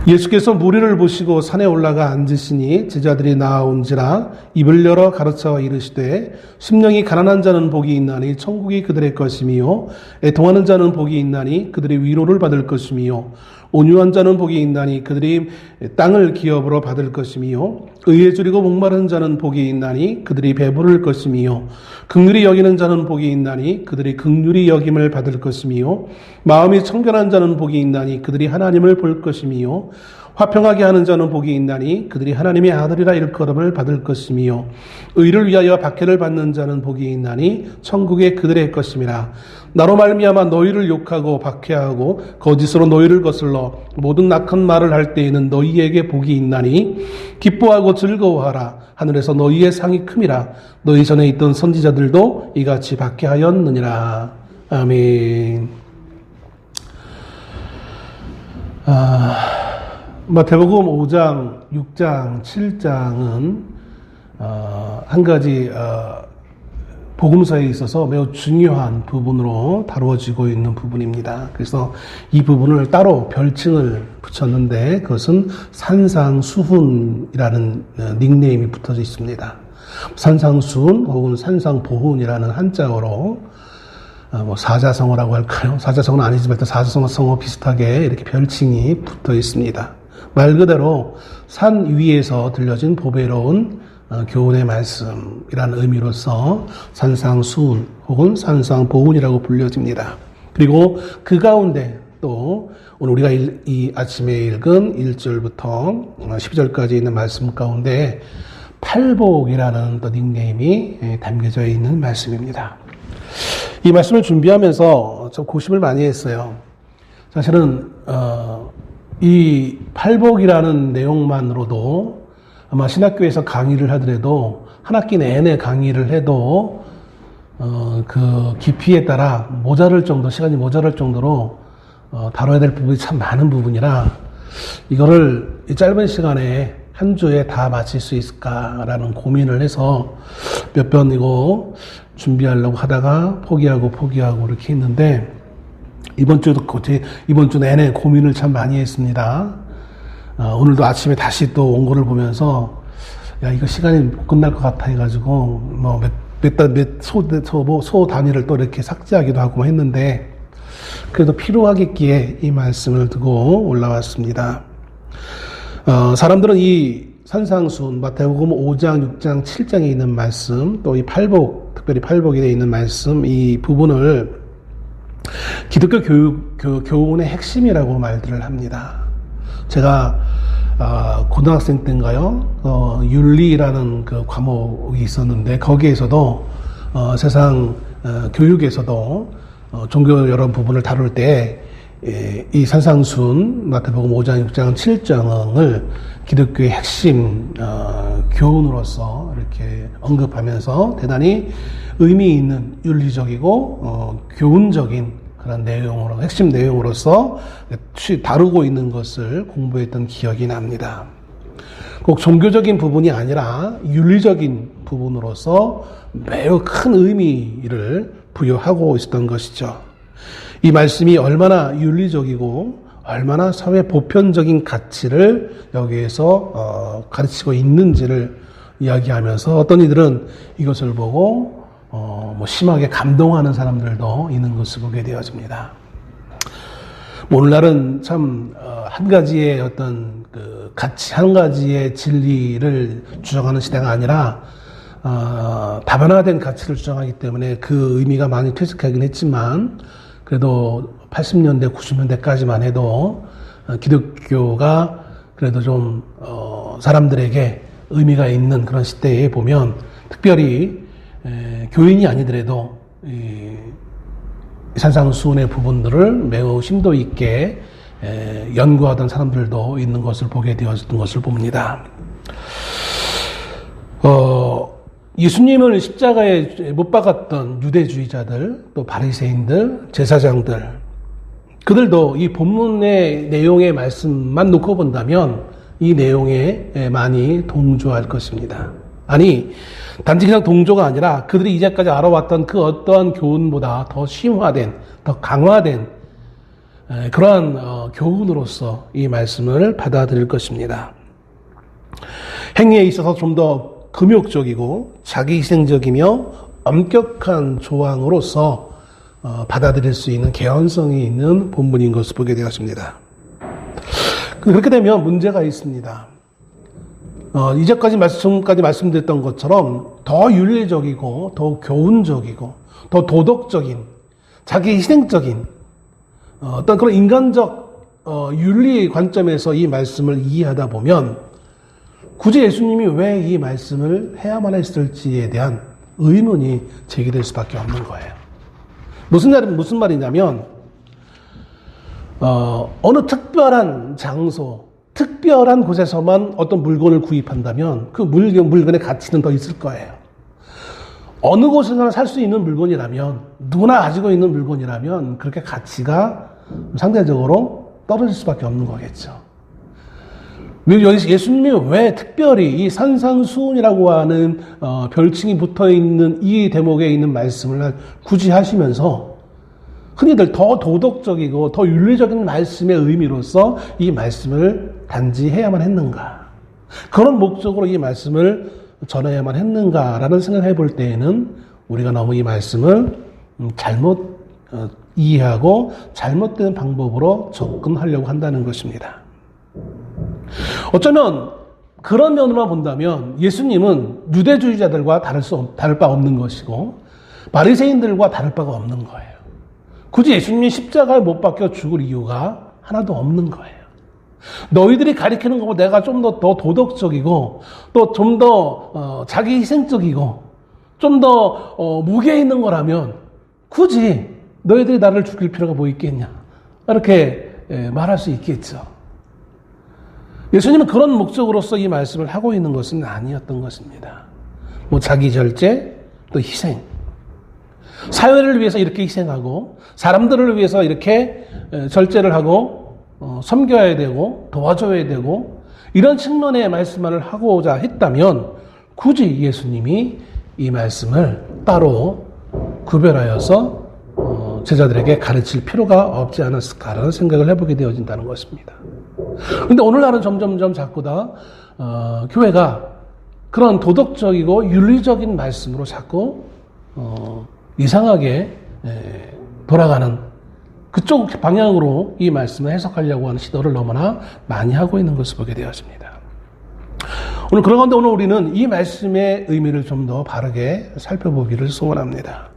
예수께서 무리를 보시고 산에 올라가 앉으시니 제자들이 나아온지라 입을 열어 가르쳐 이르시되 심령이 가난한 자는 복이 있나니 천국이 그들의 것이미요 애통하는 자는 복이 있나니 그들이 위로를 받을 것이미요 온유한 자는 복이 있나니 그들이 땅을 기업으로 받을 것이미요 의에 줄이고 목마른 자는 복이 있나니 그들이 배부를 것이미요 긍휼히 여기는 자는 복이 있나니 그들이 긍휼히 여김을 받을 것이미요 마음이 청결한 자는 복이 있나니 그들이 하나님을 볼 것이미요 화평하게 하는 자는 복이 있나니 그들이 하나님의 아들이라 일컬음을 받을 것이미요 의를 위하여 박해를 받는 자는 복이 있나니 천국에 그들의 것임이라 나로 말미암아 너희를 욕하고 박해하고 거짓으로 너희를 거슬러 모든 악한 말을 할 때에는 너희에게 복이 있나니 기뻐하고 즐거워하라 하늘에서 너희의 상이 큼이라 너희 전에 있던 선지자들도 이같이 박해하였느니라. 아멘. 마태복음 5장, 6장, 7장은 한 가지 복음서에 있어서 매우 중요한 부분으로 다루어지고 있는 부분입니다. 그래서 이 부분을 따로 별칭을 붙였는데 그것은 산상수훈이라는 닉네임이 붙어져 있습니다. 산상수훈 혹은 산상보훈이라는 한자어로 사자성어라고 할까요? 사자성어는 아니지만 사자성어 비슷하게 이렇게 별칭이 붙어 있습니다. 말 그대로 산 위에서 들려진 보배로운 교훈의 말씀이라는 의미로서 산상수훈 혹은 산상보훈이라고 불려집니다. 그리고 그 가운데 또 오늘 우리가 이 아침에 읽은 1절부터 12절까지 있는 말씀 가운데 팔복이라는 또 닉네임이 담겨져 있는 말씀입니다. 이 말씀을 준비하면서 좀 고심을 많이 했어요. 사실은 이 팔복이라는 내용만으로도 아마 신학교에서 강의를 하더라도 한 학기 내내 강의를 해도 그 깊이에 따라 시간이 모자랄 정도로 다뤄야 될 부분이 참 많은 부분이라 이거를 이 짧은 시간에 한 주에 다 마칠 수 있을까라는 고민을 해서 몇 번 이거 준비하려고 하다가 포기하고 이렇게 했는데 이번 주 내내 고민을 참 많이 했습니다. 오늘도 아침에 다시 또 원고를 보면서 이거 시간이 못 끝날 것 같아 해가지고 소 단위를 또 이렇게 삭제하기도 하고 했는데 그래도 필요하겠기에 이 말씀을 두고 올라왔습니다. 사람들은 이 산상수훈 마태복음 5장, 6장, 7장에 있는 말씀 또 이 팔복, 특별히 팔복에 되어 있는 말씀 이 부분을 기독교 교훈의 핵심이라고 말들을 합니다. 제가 고등학생 때인가요? 윤리라는 그 과목이 있었는데 거기에서도 세상 교육에서도 종교 여러 부분을 다룰 때 이 산상수훈 마태복음 5장, 6장, 7장을 기독교의 핵심 교훈으로서 이렇게 언급하면서 대단히 의미 있는 윤리적이고 교훈적인 그런 내용으로 핵심 내용으로서 다루고 있는 것을 공부했던 기억이 납니다. 꼭 종교적인 부분이 아니라 윤리적인 부분으로서 매우 큰 의미를 부여하고 있었던 것이죠. 이 말씀이 얼마나 윤리적이고 얼마나 사회 보편적인 가치를 여기에서 가르치고 있는지를 이야기하면서 어떤 이들은 이것을 보고 심하게 감동하는 사람들도 있는 것을 보게 되어집니다. 오늘날은 참 한 가지의 어떤 그 가치, 한 가지의 진리를 주장하는 시대가 아니라 다변화된 가치를 주장하기 때문에 그 의미가 많이 퇴색하긴 했지만 그래도 80년대, 90년대까지만 해도 기독교가 그래도 좀 사람들에게 의미가 있는 그런 시대에 보면 특별히 교인이 아니더라도 산상수훈의 부분들을 매우 심도 있게 연구하던 사람들도 있는 것을 보게 되었던 것을 봅니다. 예수님을 십자가에 못 박았던 유대주의자들, 또 바리새인들, 제사장들, 그들도 이 본문의 내용의 말씀만 놓고 본다면 이 내용에 많이 동조할 것입니다. 아니, 단지 그냥 동조가 아니라 그들이 이제까지 알아왔던 그 어떠한 교훈보다 더 심화된, 더 강화된 그러한 교훈으로서 이 말씀을 받아들일 것입니다. 행위에 있어서 좀 더 금욕적이고 자기희생적이며 엄격한 조항으로서 받아들일 수 있는 개연성이 있는 본문인 것을 보게 되었습니다. 그렇게 되면 문제가 있습니다. 지금까지 말씀드렸던 것처럼 더 윤리적이고 더 교훈적이고 더 도덕적인 자기희생적인 어떤 그런 인간적 윤리 관점에서 이 말씀을 이해하다 보면 굳이 예수님이 왜 이 말씀을 해야만 했을지에 대한 의문이 제기될 수밖에 없는 거예요. 무슨 말이냐면 어느 특별한 장소, 특별한 곳에서만 어떤 물건을 구입한다면 그 물건의 가치는 더 있을 거예요. 어느 곳에서나 살 수 있는 물건이라면, 누구나 가지고 있는 물건이라면 그렇게 가치가 상대적으로 떨어질 수밖에 없는 거겠죠. 예수님이 왜 특별히 이 산상수훈이라고 하는 별칭이 붙어있는 이 대목에 있는 말씀을 굳이 하시면서 흔히들 더 도덕적이고 더 윤리적인 말씀의 의미로서 이 말씀을 단지 해야만 했는가, 그런 목적으로 이 말씀을 전해야만 했는가라는 생각을 해볼 때에는 우리가 너무 이 말씀을 잘못 이해하고 잘못된 방법으로 접근하려고 한다는 것입니다. 어쩌면 그런 면으로만 본다면 예수님은 유대주의자들과 다를 바 없는 것이고 바리새인들과 다를 바가 없는 거예요. 굳이 예수님이 십자가에 못 박혀 죽을 이유가 하나도 없는 거예요. 너희들이 가리키는 것보다 내가 좀 더 도덕적이고 또 좀 더 자기 희생적이고 좀 더 무게 있는 거라면 굳이 너희들이 나를 죽일 필요가 뭐 있겠냐, 이렇게 말할 수 있겠죠. 예수님은 그런 목적으로서 이 말씀을 하고 있는 것은 아니었던 것입니다. 자기 절제, 또 희생. 사회를 위해서 이렇게 희생하고 사람들을 위해서 이렇게 절제를 하고 섬겨야 되고 도와줘야 되고 이런 측면의 말씀을 하고자 했다면 굳이 예수님이 이 말씀을 따로 구별하여서 제자들에게 가르칠 필요가 없지 않았을까라는 생각을 해보게 되어진다는 것입니다. 그런데 오늘날은 점점점 자꾸 다 교회가 그런 도덕적이고 윤리적인 말씀으로 자꾸 이상하게 돌아가는 그쪽 방향으로 이 말씀을 해석하려고 하는 시도를 너무나 많이 하고 있는 것을 보게 되었습니다. 오늘 그런 가운데 오늘 우리는 이 말씀의 의미를 좀 더 바르게 살펴보기를 소원합니다.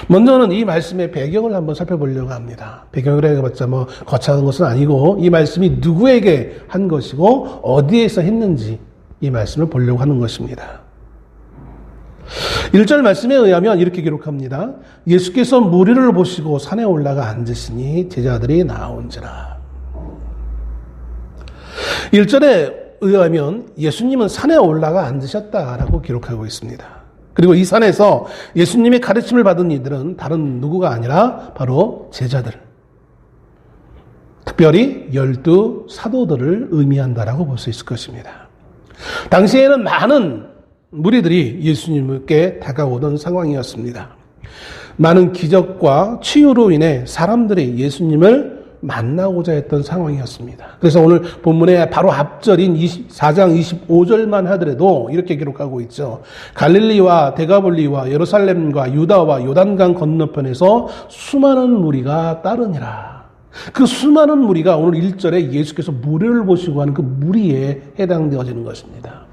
먼저는 이 말씀의 배경을 한번 살펴보려고 합니다. 배경을 해봤자 거창한 것은 아니고 이 말씀이 누구에게 한 것이고 어디에서 했는지 이 말씀을 보려고 하는 것입니다. 1절 말씀에 의하면 이렇게 기록합니다. 예수께서 무리를 보시고 산에 올라가 앉으시니 제자들이 나온지라. 1절에 의하면 예수님은 산에 올라가 앉으셨다라고 기록하고 있습니다. 그리고 이 산에서 예수님의 가르침을 받은 이들은 다른 누구가 아니라 바로 제자들, 특별히 12 사도들을 의미한다라고 볼 수 있을 것입니다. 당시에는 많은 무리들이 예수님께 다가오던 상황이었습니다. 많은 기적과 치유로 인해 사람들이 예수님을 만나고자 했던 상황이었습니다. 그래서 오늘 본문의 바로 앞절인 4장 25절만 하더라도 이렇게 기록하고 있죠. 갈릴리와 데가볼리와 예루살렘과 유다와 요단강 건너편에서 수많은 무리가 따르니라. 그 수많은 무리가 오늘 1절에 예수께서 무리를 보시고 하는 그 무리에 해당되어지는 것입니다.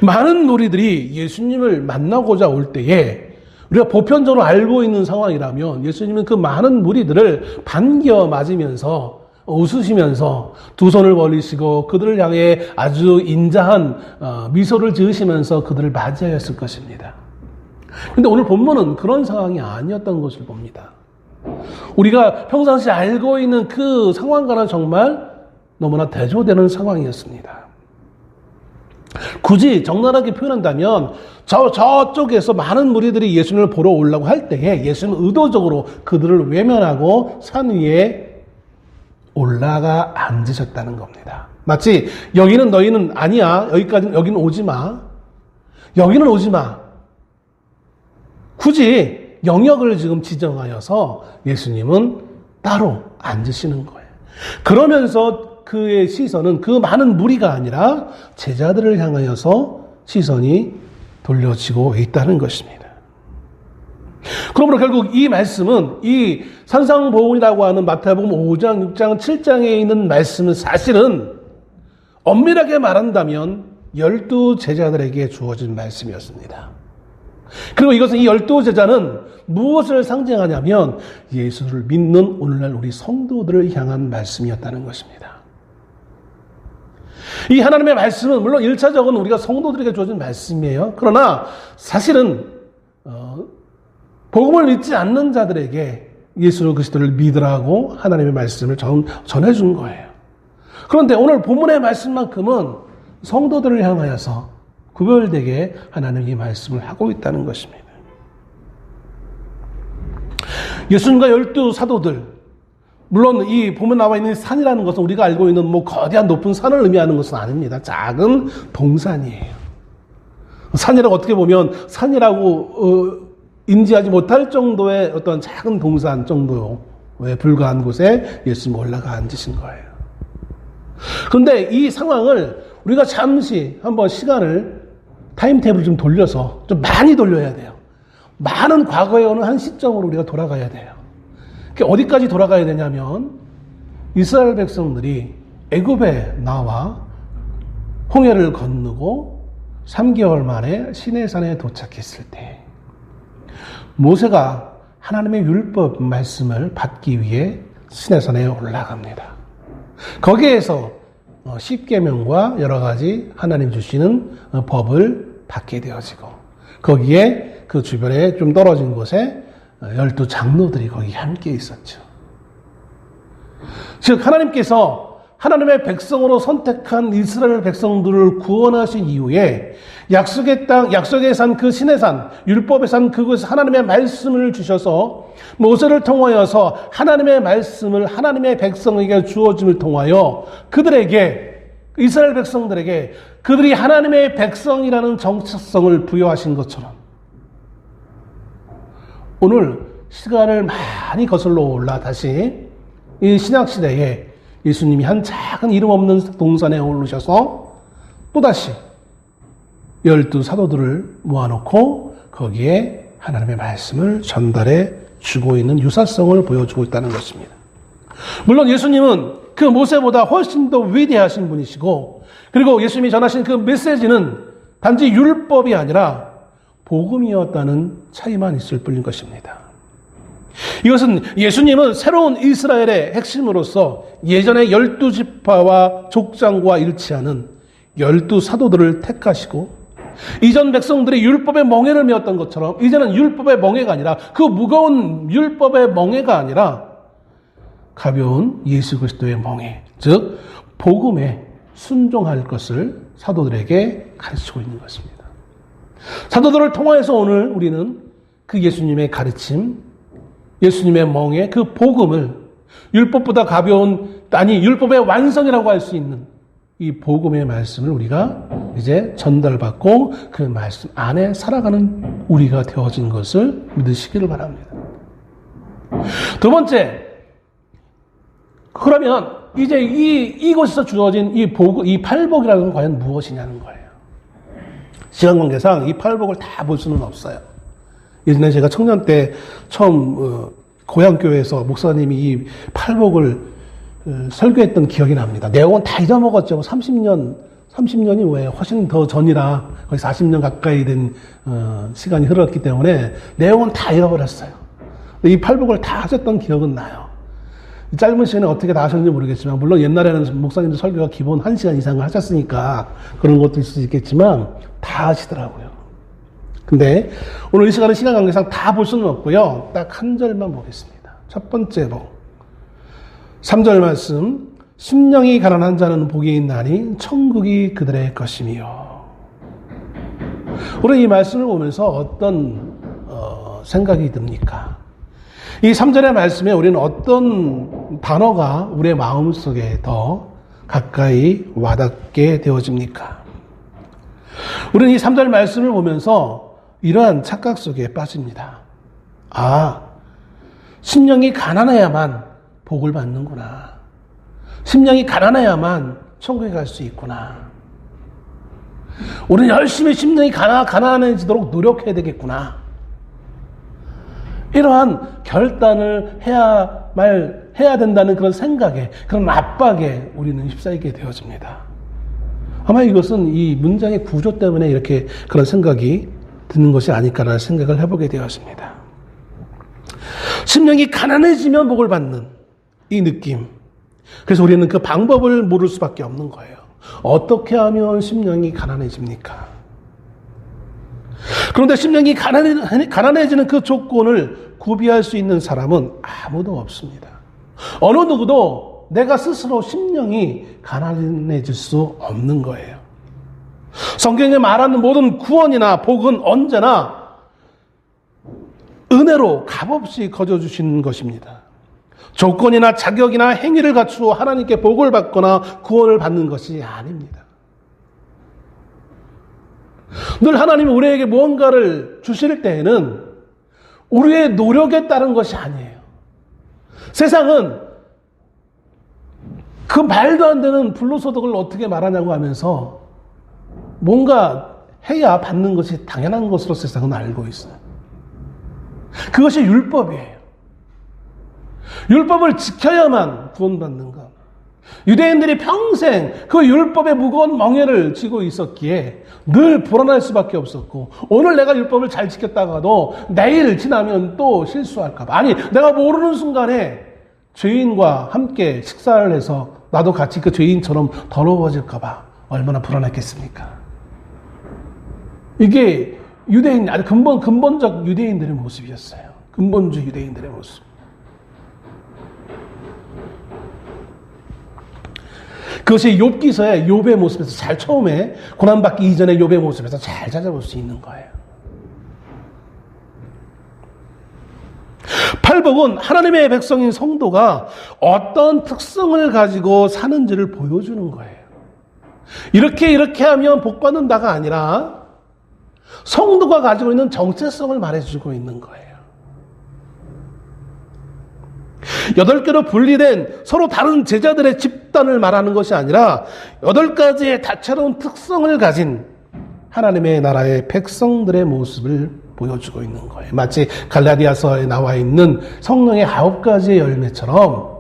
많은 무리들이 예수님을 만나고자 올 때에 우리가 보편적으로 알고 있는 상황이라면 예수님은 그 많은 무리들을 반겨 맞으면서 웃으시면서 두 손을 벌리시고 그들을 향해 아주 인자한 미소를 지으시면서 그들을 맞이하였을 것입니다. 그런데 오늘 본문은 그런 상황이 아니었던 것을 봅니다. 우리가 평상시 알고 있는 그 상황과는 정말 너무나 대조되는 상황이었습니다. 굳이 적나라하게 표현한다면 저쪽에서 많은 무리들이 예수님을 보러 오려고 할 때에 예수님은 의도적으로 그들을 외면하고 산 위에 올라가 앉으셨다는 겁니다. 마치 여기는 너희는 아니야. 여기는 오지 마. 여기는 오지 마. 굳이 영역을 지금 지정하여서 예수님은 따로 앉으시는 거예요. 그러면서 그의 시선은 그 많은 무리가 아니라 제자들을 향하여서 시선이 돌려지고 있다는 것입니다. 그러므로 결국 이 말씀은 이 산상보훈이라고 하는 마태복음 5장, 6장, 7장에 있는 말씀은 사실은 엄밀하게 말한다면 12 제자들에게 주어진 말씀이었습니다. 그리고 이것은 이 12 제자는 무엇을 상징하냐면 예수를 믿는 오늘날 우리 성도들을 향한 말씀이었다는 것입니다. 이 하나님의 말씀은 물론 1차적으로 우리가 성도들에게 주어진 말씀이에요. 그러나 사실은 복음을 믿지 않는 자들에게 예수 그리스도를 믿으라고 하나님의 말씀을 전해준 거예요. 그런데 오늘 본문의 말씀만큼은 성도들을 향하여서 구별되게 하나님이 말씀을 하고 있다는 것입니다. 예수님과 12 사도들, 물론 이 보면 나와 있는 산이라는 것은 우리가 알고 있는 거대한 높은 산을 의미하는 것은 아닙니다. 작은 동산이에요. 산이라고 어떻게 보면 산이라고 인지하지 못할 정도의 어떤 작은 동산 정도에 불과한 곳에 예수님이 올라가 앉으신 거예요. 그런데 이 상황을 우리가 잠시 한번 시간을 타임테이블 좀 돌려서 좀 많이 돌려야 돼요. 많은 과거의 어느 한 시점으로 우리가 돌아가야 돼요. 어디까지 돌아가야 되냐면 이스라엘 백성들이 애굽에 나와 홍해를 건너고 3개월 만에 시내산에 도착했을 때 모세가 하나님의 율법 말씀을 받기 위해 시내산에 올라갑니다. 거기에서 10계명과 여러 가지 하나님 주시는 법을 받게 되어지고 거기에 그 주변에 좀 떨어진 곳에 12 장로들이 거기 함께 있었죠. 즉 하나님께서 하나님의 백성으로 선택한 이스라엘 백성들을 구원하신 이후에 약속의 땅, 약속의 산 그 시내산, 율법의 산 그곳에 하나님의 말씀을 주셔서 모세를 통하여서 하나님의 말씀을 하나님의 백성에게 주어짐을 통하여 그들에게 이스라엘 백성들에게 그들이 하나님의 백성이라는 정체성을 부여하신 것처럼 오늘 시간을 많이 거슬러 올라 다시 이 신약시대에 예수님이 한 작은 이름 없는 동산에 오르셔서 또다시 12 사도들을 모아놓고 거기에 하나님의 말씀을 전달해 주고 있는 유사성을 보여주고 있다는 것입니다. 물론 예수님은 그 모세보다 훨씬 더 위대하신 분이시고 그리고 예수님이 전하신 그 메시지는 단지 율법이 아니라 복음이었다는 차이만 있을 뿐인 것입니다. 이것은 예수님은 새로운 이스라엘의 핵심으로서 예전의 12지파와 족장과 일치하는 12 사도들을 택하시고 이전 백성들이 율법의 멍에를 메었던 것처럼 이제는 율법의 멍에가 아니라 그 무거운 율법의 멍에가 아니라 가벼운 예수 그리스도의 멍에, 즉 복음에 순종할 것을 사도들에게 가르치고 있는 것입니다. 사도들을 통해서 오늘 우리는 그 예수님의 가르침, 예수님의 멍에 그 복음을 율법보다 가벼운 율법의 완성이라고 할 수 있는 이 복음의 말씀을 우리가 이제 전달받고 그 말씀 안에 살아가는 우리가 되어진 것을 믿으시기를 바랍니다. 두 번째, 그러면 이제 이곳에서 주어진 이 팔복이라는 건 과연 무엇이냐는 거예요. 시간 관계상 이 팔복을 다 볼 수는 없어요. 예전에 제가 청년 때 처음 고향교회에서 목사님이 이 팔복을 설교했던 기억이 납니다. 내용은 다 잊어먹었죠. 30년이 왜 훨씬 더 전이라 거의 40년 가까이 된 시간이 흘렀기 때문에 내용은 다 잃어버렸어요. 이 팔복을 다 하셨던 기억은 나요. 짧은 시간에 어떻게 다 하셨는지 모르겠지만 물론 옛날에는 목사님들 설교가 기본 1시간 이상을 하셨으니까 그런 것도 있을 수 있겠지만 다 하시더라고요. 근데 오늘 이 시간은 시간 관계상 다 볼 수는 없고요. 딱 한 절만 보겠습니다. 첫 번째 복. 3절 말씀, 심령이 가난한 자는 복이 있나니 천국이 그들의 것이며. 우리 이 말씀을 보면서 어떤 생각이 듭니까? 이 3절의 말씀에 우리는 어떤 단어가 우리의 마음속에 더 가까이 와닿게 되어집니까? 우리는 이 3절 말씀을 보면서 이러한 착각 속에 빠집니다. 심령이 가난해야만 복을 받는구나. 심령이 가난해야만 천국에 갈 수 있구나. 우리는 열심히 심령이 가난해지도록 노력해야 되겠구나. 이러한 결단을 해야 된다는 그런 생각에, 그런 압박에 우리는 휩싸이게 되어집니다. 아마 이것은 이 문장의 구조 때문에 이렇게 그런 생각이 드는 것이 아닐까라는 생각을 해보게 되었습니다. 심령이 가난해지면 복을 받는 이 느낌. 그래서 우리는 그 방법을 모를 수밖에 없는 거예요. 어떻게 하면 심령이 가난해집니까? 그런데 심령이 가난해지는 그 조건을 구비할 수 있는 사람은 아무도 없습니다. 어느 누구도 내가 스스로 심령이 가난해질 수 없는 거예요. 성경에 말하는 모든 구원이나 복은 언제나 은혜로 값없이 거저주시는 것입니다. 조건이나 자격이나 행위를 갖추어 하나님께 복을 받거나 구원을 받는 것이 아닙니다. 늘 하나님이 우리에게 무언가를 주실 때에는 우리의 노력에 따른 것이 아니에요. 세상은 그 말도 안 되는 불로소득을 어떻게 말하냐고 하면서 뭔가 해야 받는 것이 당연한 것으로 세상은 알고 있어요. 그것이 율법이에요. 율법을 지켜야만 구원받는 것. 유대인들이 평생 그 율법의 무거운 멍에를 쥐고 있었기에 늘 불안할 수밖에 없었고, 오늘 내가 율법을 잘 지켰다가도 내일 지나면 또 실수할까 봐, 아니 내가 모르는 순간에 죄인과 함께 식사를 해서 나도 같이 그 죄인처럼 더러워질까 봐 얼마나 불안했겠습니까? 이게 유대인, 아주 근본적 유대인들의 모습이었어요. 근본주 유대인들의 모습. 그것이 욥기서의 욥의 모습에서 잘, 처음에 고난받기 이전의 욥의 모습에서 잘 찾아볼 수 있는 거예요. 팔복은 하나님의 백성인 성도가 어떤 특성을 가지고 사는지를 보여주는 거예요. 이렇게 하면 복 받는다가 아니라 성도가 가지고 있는 정체성을 말해주고 있는 거예요. 8개로 분리된 서로 다른 제자들의 집단을 말하는 것이 아니라 8가지의 다채로운 특성을 가진 하나님의 나라의 백성들의 모습을 보여주고 있는 거예요. 마치 갈라디아서에 나와 있는 성령의 9가지의 열매처럼,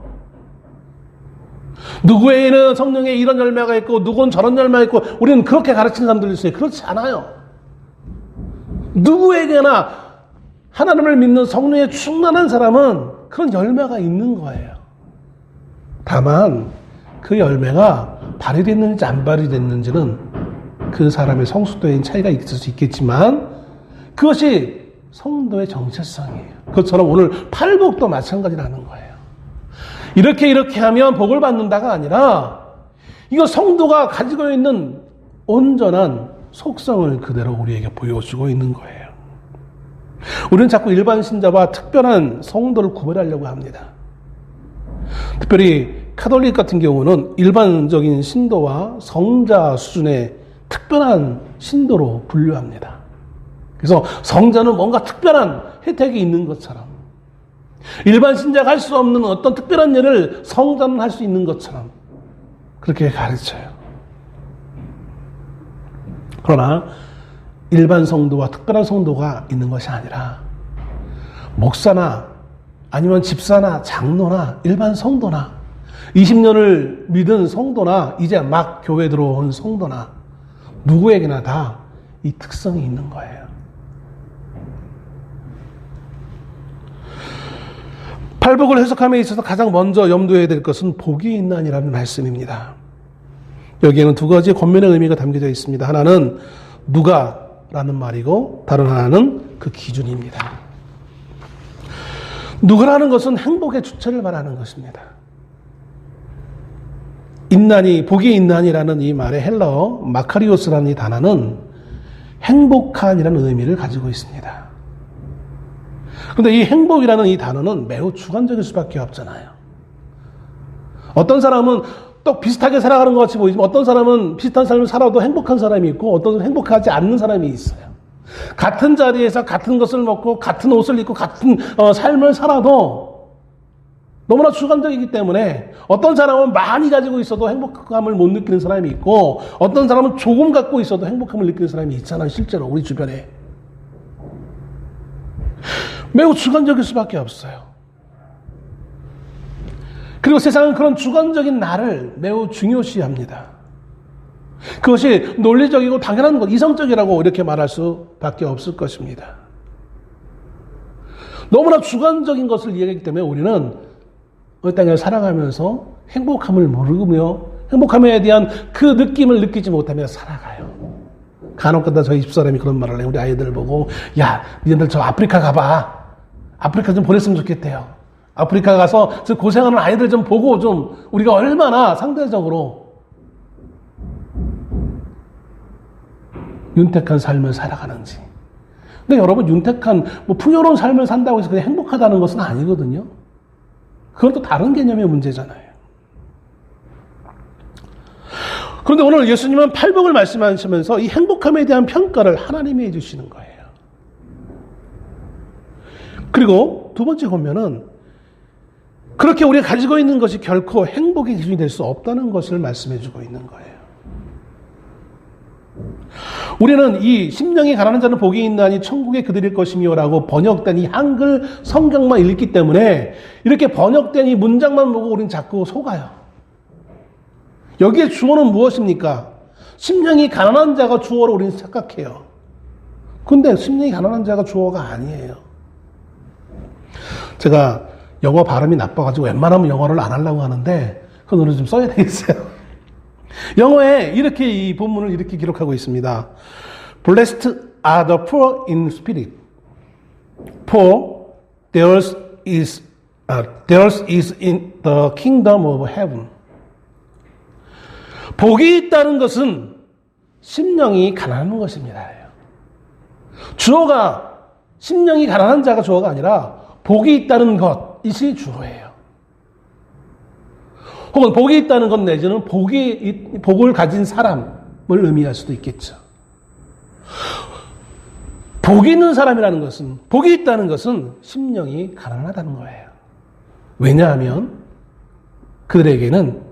누구에게는 성령의 이런 열매가 있고 누구는 저런 열매가 있고, 우리는 그렇게 가르치는 사람들이 있어요. 그렇지 않아요. 누구에게나 하나님을 믿는 성령에 충만한 사람은 그런 열매가 있는 거예요. 다만 그 열매가 발휘됐는지 안 발휘됐는지는 그 사람의 성숙도에 차이가 있을 수 있겠지만 그것이 성도의 정체성이에요. 그것처럼 오늘 팔복도 마찬가지라는 거예요. 이렇게 하면 복을 받는다가 아니라 이거 성도가 가지고 있는 온전한 속성을 그대로 우리에게 보여주고 있는 거예요. 우리는 자꾸 일반 신자와 특별한 성도를 구별하려고 합니다. 특별히 카톨릭 같은 경우는 일반적인 신도와 성자 수준의 특별한 신도로 분류합니다. 그래서 성자는 뭔가 특별한 혜택이 있는 것처럼, 일반 신자가 할 수 없는 어떤 특별한 일을 성자는 할 수 있는 것처럼 그렇게 가르쳐요. 그러나 일반 성도와 특별한 성도가 있는 것이 아니라 목사나 아니면 집사나 장로나 일반 성도나 20년을 믿은 성도나 이제 막 교회 들어온 성도나 누구에게나 다 이 특성이 있는 거예요. 팔복을 해석함에 있어서 가장 먼저 염두해야 될 것은 복이 있나니라는 말씀입니다. 여기에는 2가지 권면의 의미가 담겨져 있습니다. 하나는 누가라는 말이고 다른 하나는 그 기준입니다. 누가라는 것은 행복의 주체를 말하는 것입니다. 있나니, 복이 있나니라는 이 말의 헬라어 마카리오스라는 이 단어는 행복한이라는 의미를 가지고 있습니다. 그런데 이 행복이라는 이 단어는 매우 주관적일 수밖에 없잖아요. 어떤 사람은 또 비슷하게 살아가는 것 같이 보이지만 어떤 사람은 비슷한 삶을 살아도 행복한 사람이 있고 어떤 사람은 행복하지 않는 사람이 있어요. 같은 자리에서 같은 것을 먹고 같은 옷을 입고 같은 삶을 살아도 너무나 주관적이기 때문에 어떤 사람은 많이 가지고 있어도 행복감을 못 느끼는 사람이 있고 어떤 사람은 조금 갖고 있어도 행복감을 느끼는 사람이 있잖아요. 실제로 우리 주변에. 매우 주관적일 수밖에 없어요. 그리고 세상은 그런 주관적인 나를 매우 중요시합니다. 그것이 논리적이고 당연한 것, 이성적이라고 이렇게 말할 수밖에 없을 것입니다. 너무나 주관적인 것을 이야기하기 때문에 우리는 이 땅을 살아가면서 행복함을 모르며 행복함에 대한 그 느낌을 느끼지 못하며 살아가요. 간혹가다 저희 집사람이 그런 말을 해요. 우리 아이들 보고 야, 니네들 저 아프리카 가봐. 아프리카 좀 보냈으면 좋겠대요. 아프리카 가서 저 고생하는 아이들 좀 보고 좀 우리가 얼마나 상대적으로 윤택한 삶을 살아가는지. 근데 여러분 윤택한 풍요로운 삶을 산다고 해서 그냥 행복하다는 것은 아니거든요. 그건 또 다른 개념의 문제잖아요. 그런데 오늘 예수님은 팔복을 말씀하시면서 이 행복함에 대한 평가를 하나님이 해주시는 거예요. 그리고 두 번째 보면은 그렇게 우리가 가지고 있는 것이 결코 행복의 기준이 될 수 없다는 것을 말씀해주고 있는 거예요. 우리는 이 심령이 가난한 자는 복이 있나니 천국에 그들일 것이며라고 번역된 이 한글 성경만 읽기 때문에 이렇게 번역된 이 문장만 보고 우리는 자꾸 속아요. 여기에 주어는 무엇입니까? 심령이 가난한 자가 주어로 우리는 착각해요. 근데 심령이 가난한 자가 주어가 아니에요. 제가 영어 발음이 나빠가지고 웬만하면 영어를 안 하려고 하는데 그건 오늘 좀 써야 되겠어요. 영어에 이렇게 이 본문을 이렇게 기록하고 있습니다. Blessed are the poor in spirit, for theirs is in the kingdom of heaven. 복이 있다는 것은 심령이 가난한 것입니다. 주어가 심령이 가난한 자가 주어가 아니라 복이 있다는 것이 주어예요. 혹은 복이 있다는 것 내지는 복을 가진 사람을 의미할 수도 있겠죠. 복이 있는 사람이라는 것은, 복이 있다는 것은 심령이 가난하다는 거예요. 왜냐하면 그들에게는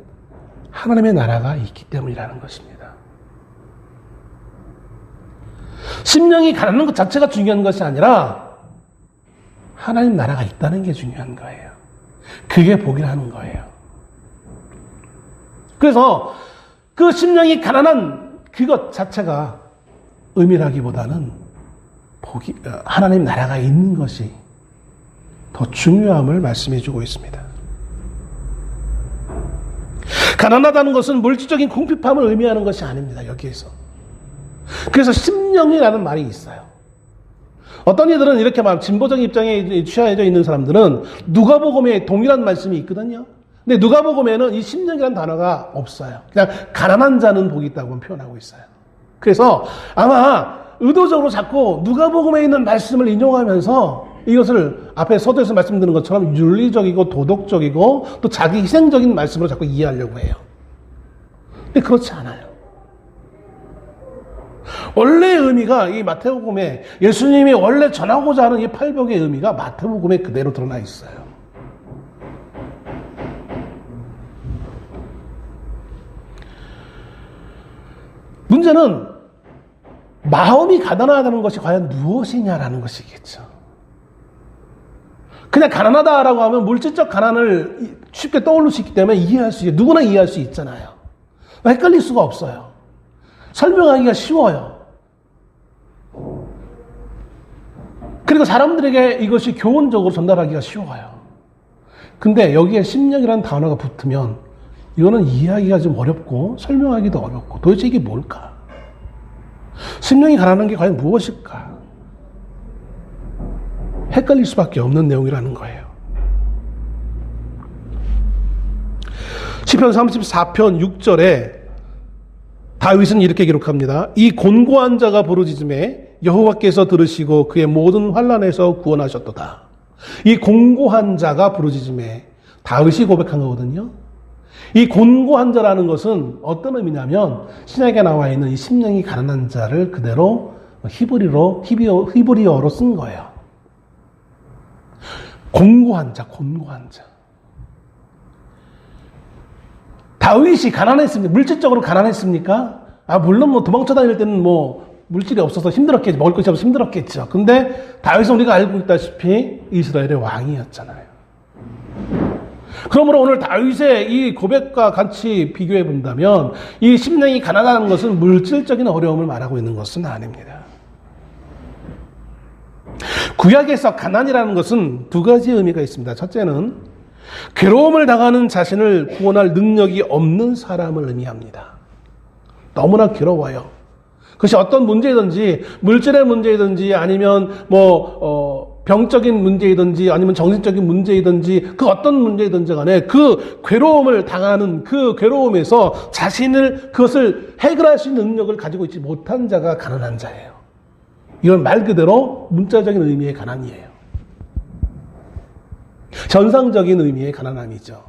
하나님의 나라가 있기 때문이라는 것입니다. 심령이 가난한 것 자체가 중요한 것이 아니라 하나님 나라가 있다는 게 중요한 거예요. 그게 복이라는 거예요. 그래서 그 심령이 가난한 그것 자체가 의미라기보다는 하나님 나라가 있는 것이 더 중요함을 말씀해주고 있습니다. 가난하다는 것은 물질적인 궁핍함을 의미하는 것이 아닙니다. 여기에서. 그래서 심령이라는 말이 있어요. 어떤 이들은 이렇게 말, 진보적인 입장에 취하여 있는 사람들은 누가복음에 동일한 말씀이 있거든요. 근데 누가복음에는 이 심령이라는 단어가 없어요. 그냥 가난한 자는 복이 있다고 표현하고 있어요. 그래서 아마 의도적으로 자꾸 누가복음에 있는 말씀을 인용하면서 이것을 앞에 서두에서 말씀드린 것처럼 윤리적이고 도덕적이고 또 자기 희생적인 말씀으로 자꾸 이해하려고 해요. 근데 그렇지 않아요. 원래의 의미가 이 마태복음에 예수님이 원래 전하고자 하는 이 팔복의 의미가 마태복음에 그대로 드러나 있어요. 문제는 마음이 가난하다는 것이 과연 무엇이냐라는 것이겠죠. 그냥 가난하다라고 하면 물질적 가난을 쉽게 떠올릴 수 있기 때문에 이해할 수 있어요. 누구나 이해할 수 있잖아요. 헷갈릴 수가 없어요. 설명하기가 쉬워요. 그리고 사람들에게 이것이 교훈적으로 전달하기가 쉬워요. 근데 여기에 심령이라는 단어가 붙으면 이거는 이해하기가 좀 어렵고 설명하기도 어렵고 도대체 이게 뭘까? 심령이 가난한 게 과연 무엇일까? 헷갈릴 수밖에 없는 내용이라는 거예요. 시편 34편 6절에 다윗은 이렇게 기록합니다. 이 곤고한 자가 부르짖음에 여호와께서 들으시고 그의 모든 환난에서 구원하셨도다. 이 곤고한 자가 부르짖음에 다윗이 고백한 거거든요. 이 곤고한 자라는 것은 어떤 의미냐면 신약에 나와 있는 이 심령이 가난한 자를 그대로 히브리어로 쓴 거예요. 곤고한 자, 곤고한 자. 다윗이 가난했습니까? 물질적으로 가난했습니까? 물론 뭐 도망쳐 다닐 때는 뭐 물질이 없어서 힘들었겠죠. 먹을 것이 없어서 힘들었겠죠. 근데 다윗은 우리가 알고 있다시피 이스라엘의 왕이었잖아요. 그러므로 오늘 다윗의 이 고백과 같이 비교해 본다면 이 심령이 가난하다는 것은 물질적인 어려움을 말하고 있는 것은 아닙니다. 구약에서 가난이라는 것은 두 가지 의미가 있습니다. 첫째는 괴로움을 당하는 자신을 구원할 능력이 없는 사람을 의미합니다. 너무나 괴로워요. 그것이 어떤 문제이든지 물질의 문제이든지 아니면 병적인 문제이든지 아니면 정신적인 문제이든지 그 어떤 문제이든지 간에 그 괴로움을 당하는 그 괴로움에서 그것을 해결할 수 있는 능력을 가지고 있지 못한 자가 가난한 자예요. 이건 말 그대로 문자적인 의미의 가난이에요. 현상적인 의미의 가난함이죠.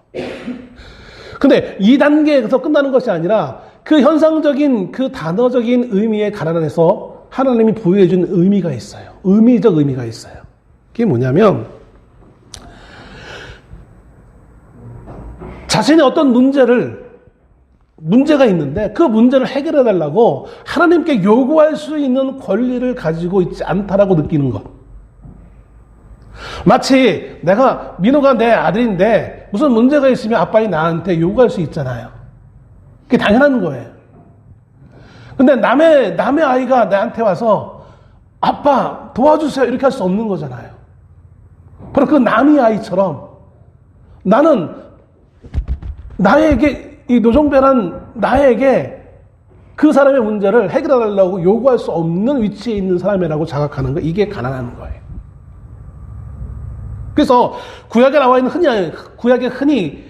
근데 이 단계에서 끝나는 것이 아니라 그 현상적인 그 단어적인 의미의 가난에서 하나님이 부여해 준 의미가 있어요. 의미적 의미가 있어요. 그게 뭐냐면 자신의 어떤 문제가 있는데 그 문제를 해결해 달라고 하나님께 요구할 수 있는 권리를 가지고 있지 않다라고 느끼는 것. 마치 민호가 내 아들인데 무슨 문제가 있으면 아빠이 나한테 요구할 수 있잖아요. 그게 당연한 거예요. 근데 남의 아이가 나한테 와서 아빠 도와주세요 이렇게 할 수 없는 거잖아요. 바로 그 남의 아이처럼 나는 이 노종배란 나에게 그 사람의 문제를 해결하려고 요구할 수 없는 위치에 있는 사람이라고 자각하는 거, 이게 가난한 거예요. 그래서 구약에 흔히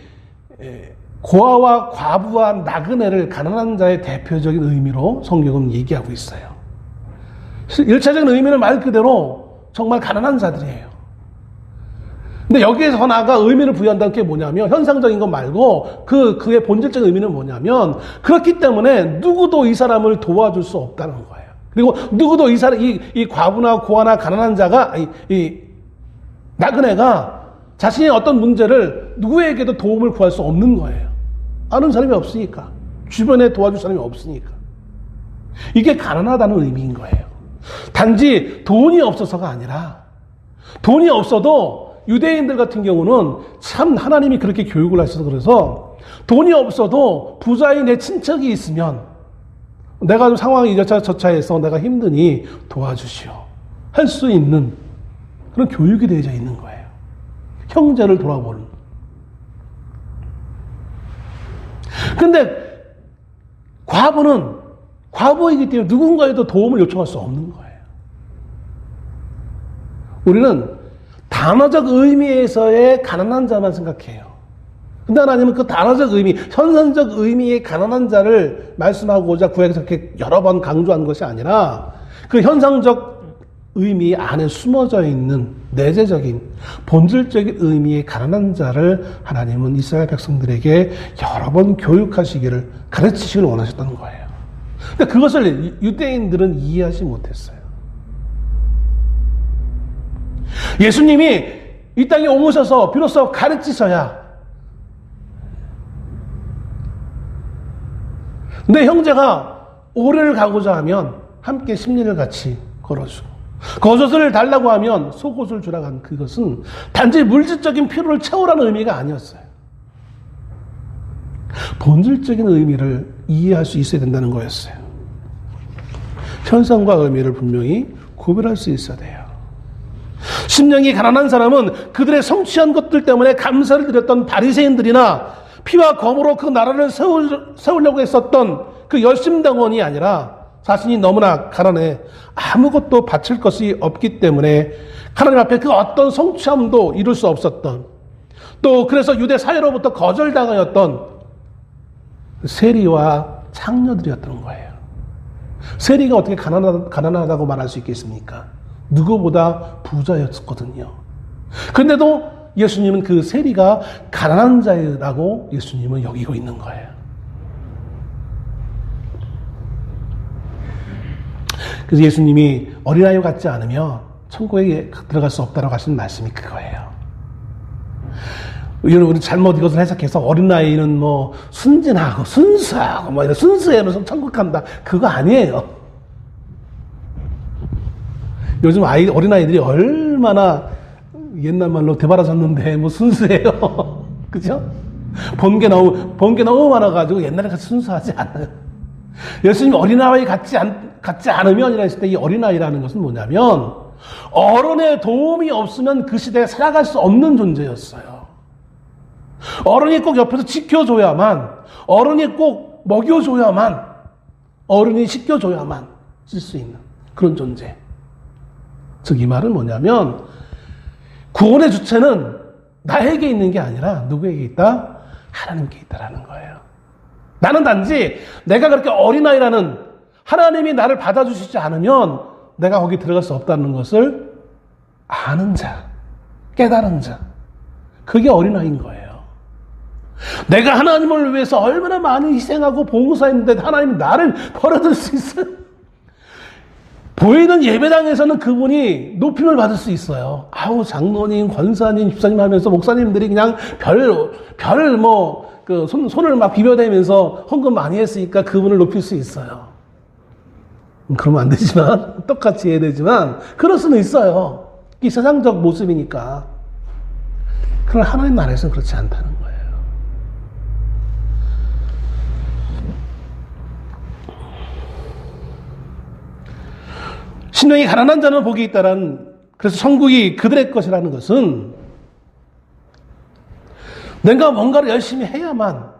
고아와 과부와 나그네를 가난한 자의 대표적인 의미로 성경은 얘기하고 있어요. 일차적인 의미는 말 그대로 정말 가난한 자들이에요. 근데 여기에서 나아가 의미를 부여한다는 게 뭐냐면 현상적인 것 말고 그의 본질적인 의미는 뭐냐면 그렇기 때문에 누구도 이 사람을 도와줄 수 없다는 거예요. 그리고 누구도 이 과부나 고아나 가난한 자가 이 나그네가 자신의 어떤 문제를 누구에게도 도움을 구할 수 없는 거예요. 아는 사람이 없으니까. 주변에 도와줄 사람이 없으니까. 이게 가난하다는 의미인 거예요. 단지 돈이 없어서가 아니라 돈이 없어도 유대인들 같은 경우는 참 하나님이 그렇게 교육을 하셔서 그래서 돈이 없어도 부자인 내 친척이 있으면 내가 좀 상황이 이저차저차해서 내가 힘드니 도와주시오 할 수 있는 그런 교육이 되어져 있는 거예요. 형제를 돌아보는. 근데 과부이기 때문에 누군가에도 도움을 요청할 수 없는 거예요. 우리는 단어적 의미에서의 가난한 자만 생각해요. 근데 하나님은 그 단어적 의미, 현상적 의미의 가난한 자를 말씀하고자 구약에서 이렇게 여러 번 강조한 것이 아니라 그 현상적 의미 안에 숨어져 있는 내재적인 본질적인 의미의 가난한 자를 하나님은 이스라엘 백성들에게 여러 번 교육하시기를 가르치시기를 원하셨다는 거예요. 근데 그것을 유대인들은 이해하지 못했어요. 예수님이 이 땅에 오셔서 비로소 가르치셔야 내 형제가 오래를 가고자 하면 함께 십리를 같이 걸어주고 겉옷을 달라고 하면 속옷을 주라고 한 그것은 단지 물질적인 필요를 채우라는 의미가 아니었어요. 본질적인 의미를 이해할 수 있어야 된다는 거였어요. 현상과 의미를 분명히 구별할 수 있어야 돼요. 심령이 가난한 사람은 그들의 성취한 것들 때문에 감사를 드렸던 바리새인들이나 피와 검으로 그 나라를 세우려고 했었던 그 열심당원이 아니라 자신이 너무나 가난해 아무것도 바칠 것이 없기 때문에 하나님 앞에 그 어떤 성취함도 이룰 수 없었던, 또 그래서 유대 사회로부터 거절당하였던 세리와 창녀들이었던 거예요. 세리가 어떻게 가난하다고 말할 수 있겠습니까? 누구보다 부자였거든요. 그런데도 예수님은 그 세리가 가난한 자라고 예수님은 여기고 있는 거예요. 그래서 예수님이 어린아이와 같지 않으면 천국에 들어갈 수 없다고 하시는 말씀이 그거예요. 우리 잘못 이것을 해석해서 어린아이는 뭐 순진하고 순수하고 뭐 이런 순수해서 천국 간다. 그거 아니에요. 요즘 어린아이들이 얼마나 옛날 말로 대바라졌는데 뭐 순수해요. 그죠? 본 게 너무 많아가지고 옛날에 같이 순수하지 않아요. 예수님이 어린아이 같지 않으면이라 했을 때 이 어린아이라는 것은 뭐냐면 어른의 도움이 없으면 그 시대에 살아갈 수 없는 존재였어요. 어른이 꼭 옆에서 지켜줘야만, 어른이 꼭 먹여줘야만, 어른이 씻겨줘야만 쓸 수 있는 그런 존재. 즉 이 말은 뭐냐면 구원의 주체는 나에게 있는 게 아니라 누구에게 있다? 하나님께 있다라는 거예요. 나는 단지 내가 그렇게 어린아이라는 하나님이 나를 받아주시지 않으면 내가 거기 들어갈 수 없다는 것을 아는 자, 깨달은 자. 그게 어린아이인 거예요. 내가 하나님을 위해서 얼마나 많이 희생하고 봉사했는데 하나님이 나를 버려둘 수 있어요. 보이는 예배당에서는 그분이 높임을 받을 수 있어요. 아우, 장로님, 권사님, 집사님 하면서 목사님들이 그냥 손을 막 비벼대면서 헌금 많이 했으니까 그분을 높일 수 있어요. 그러면 안 되지만, 똑같이 해야 되지만, 그럴 수는 있어요. 이 세상적 모습이니까. 그러나 하나님 나라에서는 그렇지 않다는 거예요. 심령이 가난한 자는 복이 그래서 천국이 그들의 것이라는 것은 내가 뭔가를 열심히 해야만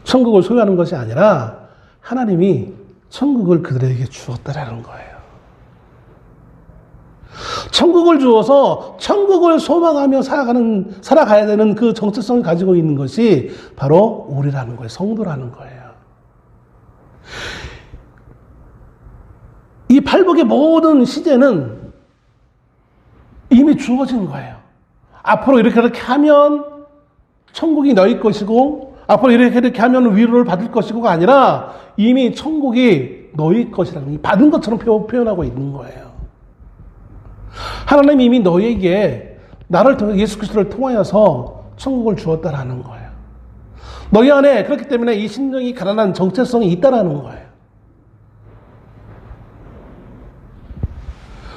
천국을 소유하는 것이 아니라 하나님이 천국을 그들에게 주었다라는 거예요. 천국을 주어서 천국을 소망하며 살아가야 되는 그 정체성을 가지고 있는 것이 바로 우리라는 거예요. 성도라는 거예요. 이 팔복의 모든 시제는 이미 주어진 거예요. 앞으로 이렇게 하면 천국이 너희 것이고, 앞으로 이렇게 하면 위로를 받을 것이고가 아니라 이미 천국이 너희 것이라는, 받은 것처럼 표현하고 있는 거예요. 하나님이 이미 너희에게 나를 통해 예수 그리스도를 통하여서 천국을 주었다라는 거예요. 너희 안에 그렇기 때문에 이 심령이 가난한 정체성이 있다라는 거예요.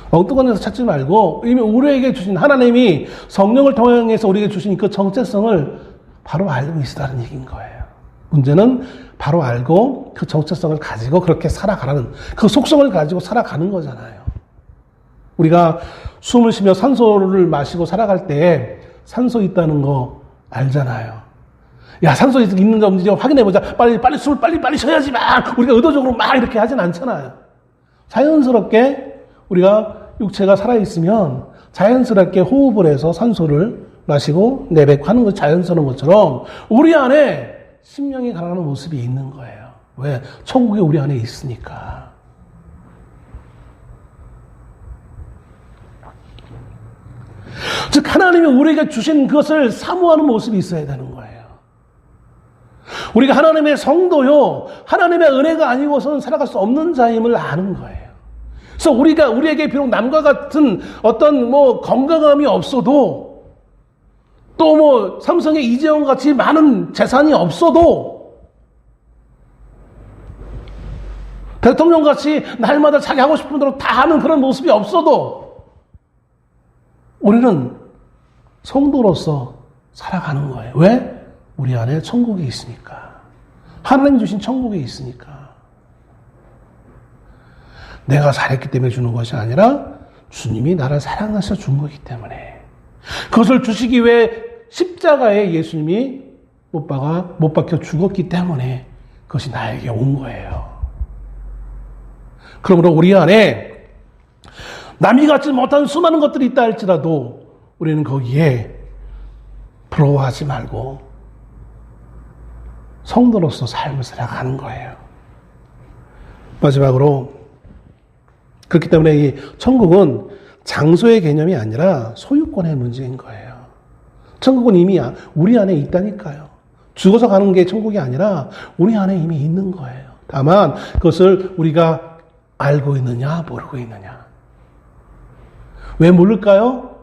엉뚱한 데서 찾지 말고 이미 우리에게 주신 하나님이 성령을 통해서 우리에게 주신 그 정체성을 바로 알고 있다는 얘기인 거예요. 문제는 바로 알고 그 정체성을 가지고 그렇게 살아가라는, 그 속성을 가지고 살아가는 거잖아요. 우리가 숨을 쉬며 산소를 마시고 살아갈 때 산소 있다는 거 알잖아요. 야, 산소 있는지 없는지 확인해보자. 빨리 숨을 빨리 쉬어야지 막 우리가 의도적으로 막 이렇게 하진 않잖아요. 자연스럽게 우리가 육체가 살아있으면 자연스럽게 호흡을 해서 산소를 마시고 내뱉고 것 자연스러운 것처럼 우리 안에 심령이 가난한 모습이 있는 거예요. 왜? 천국이 우리 안에 있으니까. 즉 하나님이 우리에게 주신 그것을 사모하는 모습이 있어야 되는 거예요. 우리가 하나님의 성도요, 하나님의 은혜가 아니고서는 살아갈 수 없는 자임을 아는 거예요. 그래서 우리에게 비록 남과 같은 어떤 건강함이 없어도, 또 삼성의 이재용 같이 많은 재산이 없어도, 대통령 같이 날마다 자기 하고 싶은 대로 다 하는 그런 모습이 없어도, 우리는 성도로서 살아가는 거예요. 왜? 우리 안에 천국이 있으니까. 하나님 주신 천국이 있으니까. 내가 잘했기 때문에 주는 것이 아니라 주님이 나를 사랑하셔 준 거기 때문에. 그것을 주시기 위해 십자가에 예수님이 못 박혀 죽었기 때문에 그것이 나에게 온 거예요. 그러므로 우리 안에 남이 갖지 못한 수많은 것들이 있다 할지라도 우리는 거기에 부러워하지 말고 성도로서 삶을 살아가는 거예요. 마지막으로, 그렇기 때문에 이 천국은 장소의 개념이 아니라 소유권의 문제인 거예요. 천국은 이미 우리 안에 있다니까요. 죽어서 가는 게 천국이 아니라 우리 안에 이미 있는 거예요. 다만 그것을 우리가 알고 있느냐 모르고 있느냐. 왜 모를까요?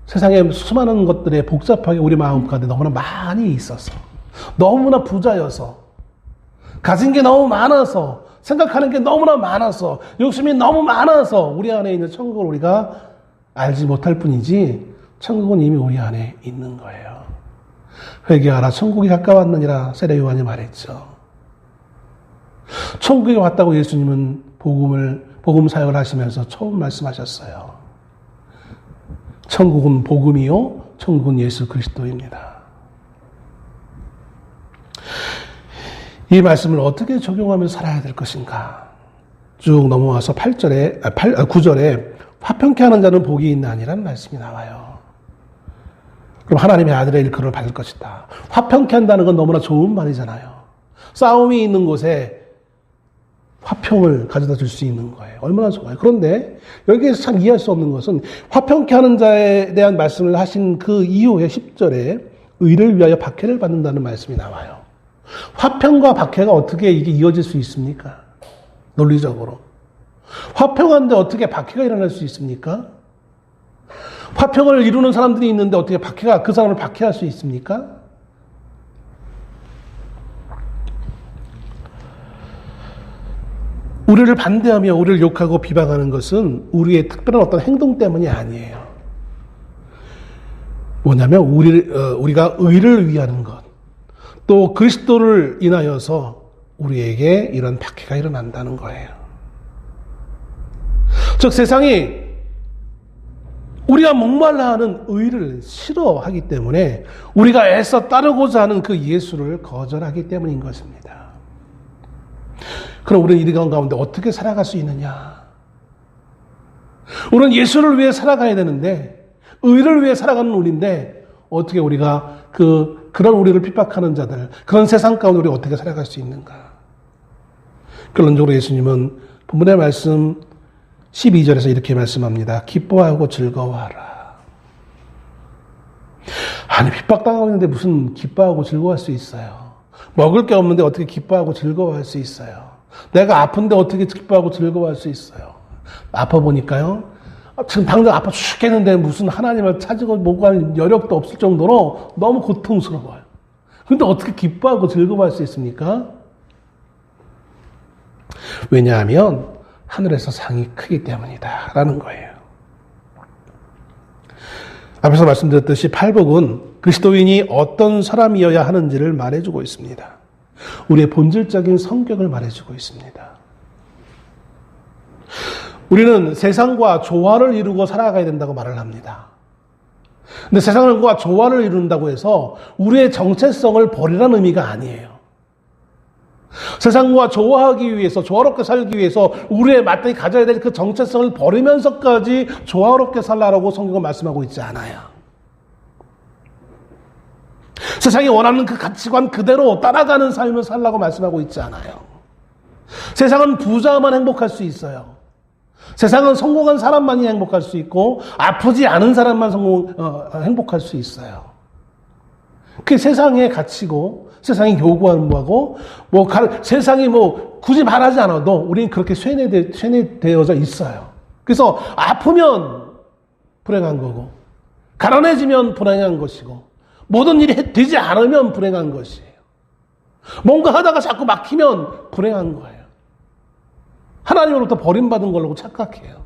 세상에 수많은 것들에 복잡하게 우리 마음 가운데 너무나 많이 있어서, 너무나 부자여서, 가진 게 너무 많아서, 생각하는 게 너무나 많아서, 욕심이 너무 많아서 우리 안에 있는 천국을 우리가 알지 못할 뿐이지 천국은 이미 우리 안에 있는 거예요. 회개하라, 천국이 가까웠느니라 세례 요한이 말했죠. 천국에 왔다고 예수님은 복음 사역을 하시면서 처음 말씀하셨어요. 천국은 복음이요, 천국은 예수 그리스도입니다. 이 말씀을 어떻게 적용하며 살아야 될 것인가? 쭉 넘어와서 9절에 화평케 하는 자는 복이 있나니라는 말씀이 나와요. 그럼 하나님의 아들의 일컬음을 받을 것이다. 화평케 한다는 건 너무나 좋은 말이잖아요. 싸움이 있는 곳에 화평을 가져다 줄 수 있는 거예요. 얼마나 좋아요. 그런데 여기에서 참 이해할 수 없는 것은 화평케 하는 자에 대한 말씀을 하신 그 이후에 10절에 의를 위하여 박해를 받는다는 말씀이 나와요. 화평과 박해가 어떻게 이게 이어질 수 있습니까? 논리적으로. 화평한데 어떻게 박해가 일어날 수 있습니까? 화평을 이루는 사람들이 있는데 어떻게 그 사람을 박해할 수 있습니까? 우리를 반대하며 우리를 욕하고 비방하는 것은 우리의 특별한 어떤 행동 때문이 아니에요. 뭐냐면 우리가 의를 위하는 것, 또 그리스도를 인하여서 우리에게 이런 박해가 일어난다는 거예요. 즉 세상이 우리가 목말라 하는 의를 싫어하기 때문에 우리가 애써 따르고자 하는 그 예수를 거절하기 때문인 것입니다. 그럼 우리는 이런 가운데 어떻게 살아갈 수 있느냐? 우리는 예수를 위해 살아가야 되는데, 의를 위해 살아가는 우리인데, 어떻게 우리가 그런 우리를 핍박하는 자들, 그런 세상 가운데 우리가 어떻게 살아갈 수 있는가? 결론적으로 예수님은 본문의 말씀 12절에서 이렇게 말씀합니다. 기뻐하고 즐거워하라. 아니, 핍박당하고 있는데 무슨 기뻐하고 즐거워할 수 있어요? 먹을 게 없는데 어떻게 기뻐하고 즐거워할 수 있어요? 내가 아픈데 어떻게 기뻐하고 즐거워할 수 있어요? 아파 보니까요. 지금 당장 아파 죽겠는데 무슨 하나님을 찾고 뭐고 하는 여력도 없을 정도로 너무 고통스러워요. 그런데 어떻게 기뻐하고 즐거워할 수 있습니까? 왜냐하면 하늘에서 상이 크기 때문이다 라는 거예요. 앞에서 말씀드렸듯이 팔복은 그리스도인이 어떤 사람이어야 하는지를 말해주고 있습니다. 우리의 본질적인 성격을 말해주고 있습니다. 우리는 세상과 조화를 이루고 살아가야 된다고 말을 합니다. 근데 세상과 조화를 이룬다고 해서 우리의 정체성을 버리라는 의미가 아니에요. 세상과 조화하기 위해서, 조화롭게 살기 위해서 우리의 마땅히 가져야 될 그 정체성을 버리면서까지 조화롭게 살라고 성경은 말씀하고 있지 않아요. 세상이 원하는 그 가치관 그대로 따라가는 삶을 살라고 말씀하고 있지 않아요. 세상은 부자만 행복할 수 있어요. 세상은 성공한 사람만이 행복할 수 있고 아프지 않은 사람만 행복할 수 있어요. 그게 세상의 가치고 세상이 요구하는 거고 세상이 굳이 말하지 않아도 우리는 그렇게 쇠뇌되어져 있어요. 그래서 아프면 불행한 거고 가난해지면 불행한 것이고 모든 일이 되지 않으면 불행한 것이에요. 뭔가 하다가 자꾸 막히면 불행한 거예요. 하나님으로부터 버림받은 걸로 착각해요.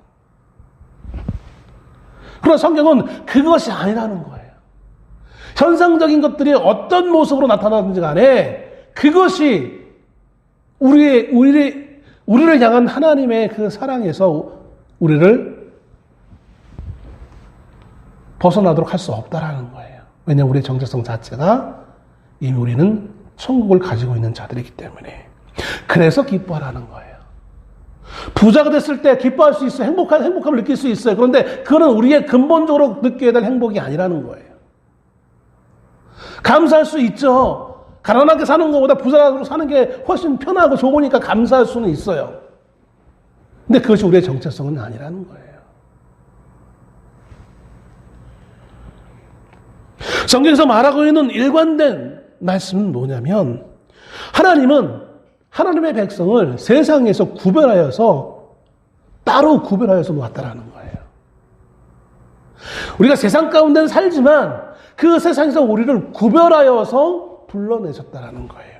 그러나 성경은 그것이 아니라는 거예요. 현상적인 것들이 어떤 모습으로 나타나든지 간에 그것이 우리를 향한 하나님의 그 사랑에서 우리를 벗어나도록 할 수 없다라는 거예요. 왜냐하면 우리의 정체성 자체가 이미 우리는 천국을 가지고 있는 자들이기 때문에. 그래서 기뻐하라는 거예요. 부자가 됐을 때 기뻐할 수 있어요. 행복함을 느낄 수 있어요. 그런데 그거는 우리의 근본적으로 느껴야 될 행복이 아니라는 거예요. 감사할 수 있죠. 가난하게 사는 것보다 부자로 사는 게 훨씬 편하고 좋으니까 감사할 수는 있어요. 근데 그것이 우리의 정체성은 아니라는 거예요. 성경에서 말하고 있는 일관된 말씀은 뭐냐면 하나님은 하나님의 백성을 세상에서 구별하여서 따로 구별하여서 놓았다라는 거예요. 우리가 세상 가운데는 살지만 그 세상에서 우리를 구별하여서 불러내셨다라는 거예요.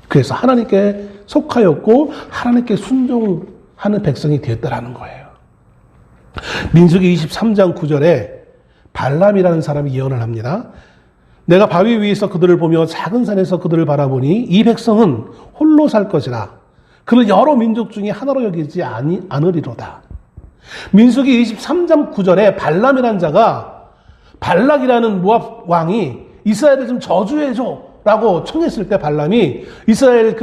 그래서 하나님께 속하였고 하나님께 순종하는 백성이 되었다라는 거예요. 민수기 23장 9절에 발람이라는 사람이 예언을 합니다. 내가 바위 위에서 그들을 보며 작은 산에서 그들을 바라보니 이 백성은 홀로 살 것이라. 그를 여러 민족 중에 하나로 여기지 않으리로다. 민수기 23장 9절에 발람이라는 자가 발락이라는 모압 왕이 이스라엘을 좀 저주해줘 라고 청했을 때 발람이 이스라엘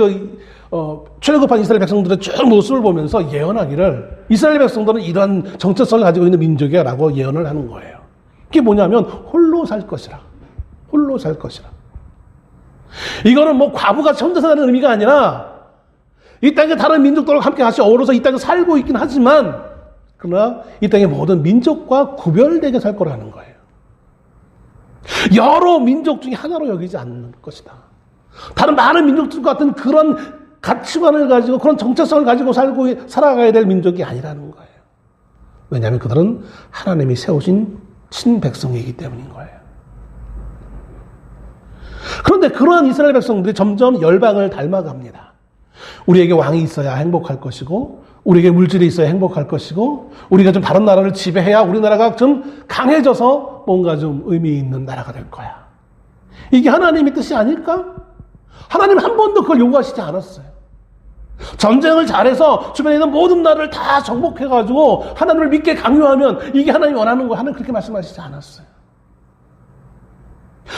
출애굽한 이스라엘 백성들의 쭉 모습을 보면서 예언하기를 이스라엘 백성들은 이러한 정체성을 가지고 있는 민족이야 라고 예언을 하는 거예요. 그게 뭐냐면 홀로 살 것이라. 홀로 살 것이라. 이거는 뭐 과부같이 혼자 사는 의미가 아니라 이 땅에 다른 민족들과 함께 같이 어우러서 이 땅에 살고 있긴 하지만 그러나 이 땅의 모든 민족과 구별되게 살 거라는 거예요. 여러 민족 중에 하나로 여기지 않는 것이다. 다른 많은 민족들과 같은 그런 가치관을 가지고 그런 정체성을 가지고 살아가야 될 민족이 아니라는 거예요. 왜냐하면 그들은 하나님이 세우신 친백성이기 때문인 거예요. 그런데 그러한 이스라엘 백성들이 점점 열방을 닮아갑니다. 우리에게 왕이 있어야 행복할 것이고 우리에게 물질이 있어야 행복할 것이고 우리가 좀 다른 나라를 지배해야 우리나라가 좀 강해져서 뭔가 좀 의미 있는 나라가 될 거야. 이게 하나님의 뜻이 아닐까? 하나님 한 번도 그걸 요구하시지 않았어요. 전쟁을 잘해서 주변에 있는 모든 나라를 다 정복해가지고 하나님을 믿게 강요하면 이게 하나님이 원하는 거 하나님 그렇게 말씀하시지 않았어요.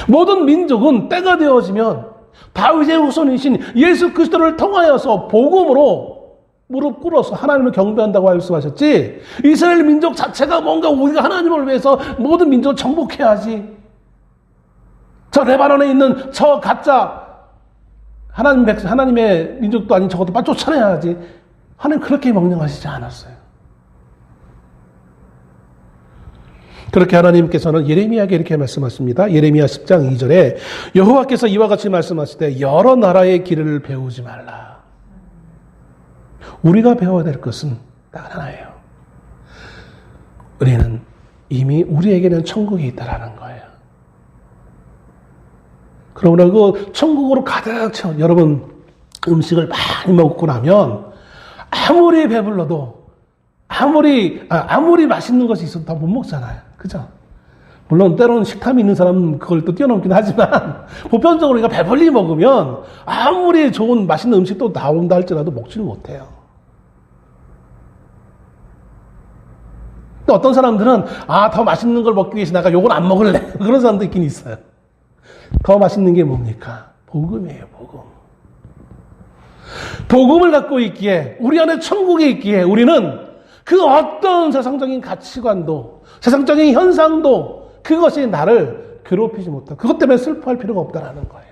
모든 민족은 때가 되어지면 다윗의 후손이신 예수 그리스도를 통하여서 복음으로 무릎 꿇어서 하나님을 경배한다고 말씀하셨지 이스라엘 민족 자체가 뭔가 우리가 하나님을 위해서 모든 민족을 정복해야지 저 레바논에 있는 저 가짜 하나님의 민족도 아닌 저것도 빨리 쫓아내야지 하나님 그렇게 명령하시지 않았어요. 그렇게 하나님께서는 예레미야에게 이렇게 말씀하십니다. 예레미야 10장 2절에 여호와께서 이와 같이 말씀하시되 여러 나라의 길을 배우지 말라. 우리가 배워야 될 것은 딱 하나예요. 우리는 이미 우리에게는 천국이 있다라는 거예요. 그러므로 그 천국으로 가득 채운 여러분 음식을 많이 먹고 나면 아무리 배불러도 아무리 맛있는 것이 있어도 다 못 먹잖아요. 그죠? 물론 때로는 식탐이 있는 사람은 그걸 또 뛰어넘긴 하지만 보편적으로 우리가 배불리 먹으면 아무리 좋은 맛있는 음식도 나온다 할지라도 먹지를 못해요. 또 어떤 사람들은 더 맛있는 걸 먹기 위해서 내가 요건 안 먹을래 그런 사람도 있긴 있어요. 더 맛있는 게 뭡니까? 복음이에요. 복음. 복음을 갖고 있기에 우리 안에 천국이 있기에 우리는 그 어떤 세상적인 가치관도 세상적인 현상도 그것이 나를 괴롭히지 못하고 그것 때문에 슬퍼할 필요가 없다라는 거예요.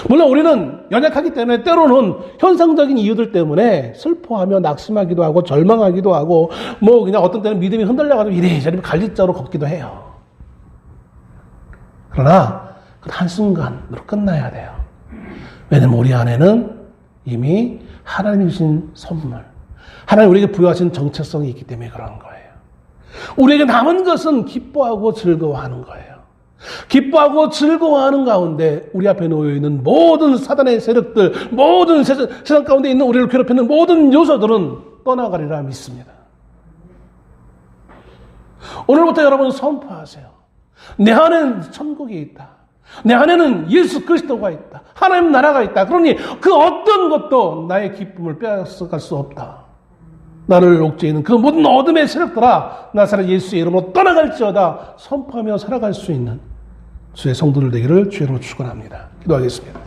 물론 우리는 연약하기 때문에 때로는 현상적인 이유들 때문에 슬퍼하며 낙심하기도 하고 절망하기도 하고 뭐 그냥 어떤 때는 믿음이 흔들려가지고 이래저래 갈리자로 걷기도 해요. 그러나 그 한순간으로 끝나야 돼요. 왜냐면 우리 안에는 이미 하나님이 주신 선물 하나님 우리에게 부여하신 정체성이 있기 때문에 그런 거예요. 우리에게 남은 것은 기뻐하고 즐거워하는 거예요. 기뻐하고 즐거워하는 가운데 우리 앞에 놓여있는 모든 사단의 세력들 모든 세상 가운데 있는 우리를 괴롭히는 모든 요소들은 떠나가리라 믿습니다. 오늘부터 여러분 선포하세요. 내 안에는 천국이 있다. 내 안에는 예수 그리스도가 있다. 하나님 나라가 있다. 그러니 그 어떤 것도 나의 기쁨을 빼앗아갈 수 없다. 나를 옥죄이는 그 모든 어둠의 세력들아 나사렛 예수의 이름으로 떠나갈지어다 선포하며 살아갈 수 있는 주의 성도들 되기를 주의 이름으로 축원합니다. 기도하겠습니다.